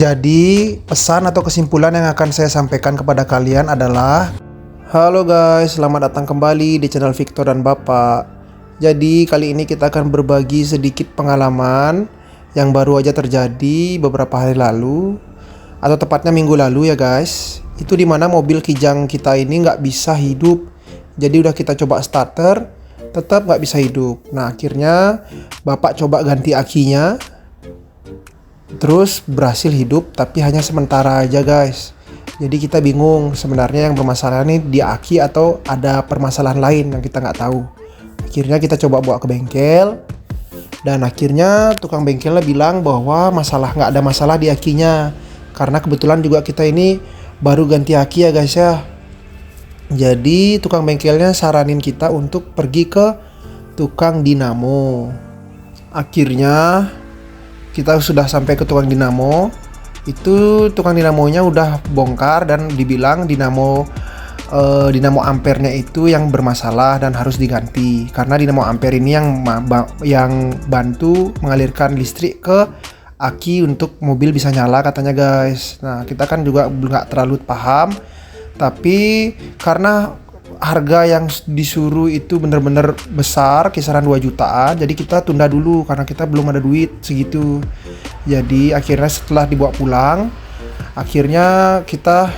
Jadi, pesan atau kesimpulan yang akan saya sampaikan kepada kalian adalah, halo guys, selamat datang kembali di channel Victor dan Bapak. Jadi, kali ini kita akan berbagi sedikit pengalaman yang baru aja terjadi beberapa hari lalu, atau tepatnya minggu lalu ya guys. Itu dimana mobil Kijang kita ini nggak bisa hidup. Jadi udah kita coba starter, tetap nggak bisa hidup. Nah, akhirnya Bapak coba ganti akinya, terus berhasil hidup, tapi hanya sementara aja guys. Jadi kita bingung sebenarnya yang bermasalah ini di aki atau ada permasalahan lain yang kita nggak tahu. Akhirnya kita coba bawa ke bengkel, dan akhirnya tukang bengkelnya bilang bahwa nggak ada masalah di akinya, karena kebetulan juga kita ini baru ganti aki ya guys ya. Jadi tukang bengkelnya saranin kita untuk pergi ke tukang dinamo. Akhirnya kita sudah sampai ke tukang dinamo. Itu tukang dinamonya udah bongkar dan dibilang dinamo ampernya itu yang bermasalah dan harus diganti, karena dinamo ampere ini yang bantu mengalirkan listrik ke aki untuk mobil bisa nyala katanya guys. Nah, kita kan juga nggak terlalu paham, tapi karena harga yang disuruh itu bener-bener besar, kisaran 2 jutaan, jadi kita tunda dulu karena kita belum ada duit segitu. Jadi akhirnya setelah dibawa pulang, akhirnya kita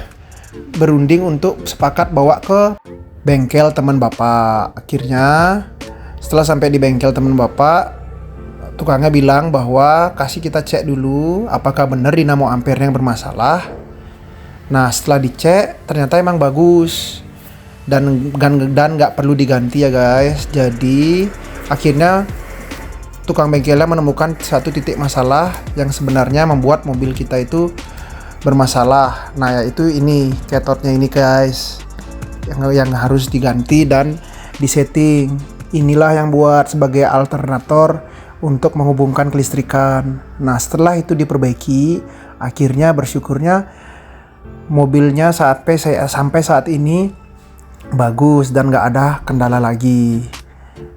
berunding untuk sepakat bawa ke bengkel teman Bapak. Akhirnya setelah sampai di bengkel teman Bapak, tukangnya bilang bahwa kasih kita cek dulu apakah benar dinamo ampere yang bermasalah. Nah, setelah dicek ternyata emang bagus dan nggak perlu diganti ya guys. Jadi akhirnya tukang bengkelnya menemukan satu titik masalah yang sebenarnya membuat mobil kita itu bermasalah. Nah, yaitu ini ketotnya ini guys, yang harus diganti dan disetting. Inilah yang buat sebagai alternator untuk menghubungkan kelistrikan. Nah, setelah itu diperbaiki, akhirnya bersyukurnya mobilnya sampai saat ini bagus dan nggak ada kendala lagi.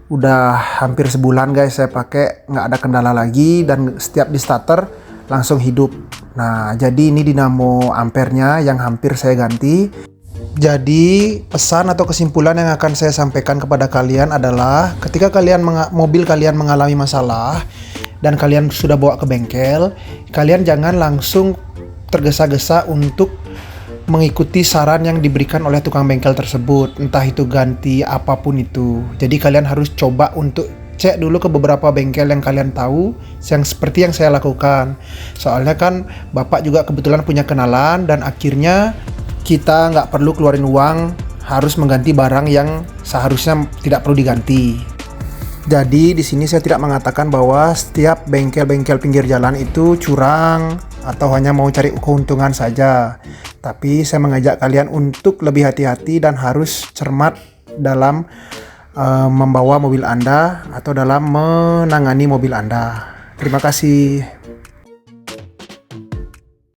Udah hampir sebulan guys saya pakai, nggak ada kendala lagi, dan setiap di starter langsung hidup. Nah, jadi ini dinamo ampernya yang hampir saya ganti. Jadi pesan atau kesimpulan yang akan saya sampaikan kepada kalian adalah, ketika mobil kalian mengalami masalah dan kalian sudah bawa ke bengkel, kalian jangan langsung tergesa-gesa untuk mengikuti saran yang diberikan oleh tukang bengkel tersebut, entah itu ganti apapun itu. Jadi kalian harus coba untuk cek dulu ke beberapa bengkel yang kalian tahu, yang seperti yang saya lakukan. Soalnya kan Bapak juga kebetulan punya kenalan, dan akhirnya kita nggak perlu keluarin uang harus mengganti barang yang seharusnya tidak perlu diganti. Jadi di sini saya tidak mengatakan bahwa setiap bengkel-bengkel pinggir jalan itu curang atau hanya mau cari keuntungan saja. Tapi saya mengajak kalian untuk lebih hati-hati dan harus cermat dalam membawa mobil Anda atau dalam menangani mobil Anda. Terima kasih.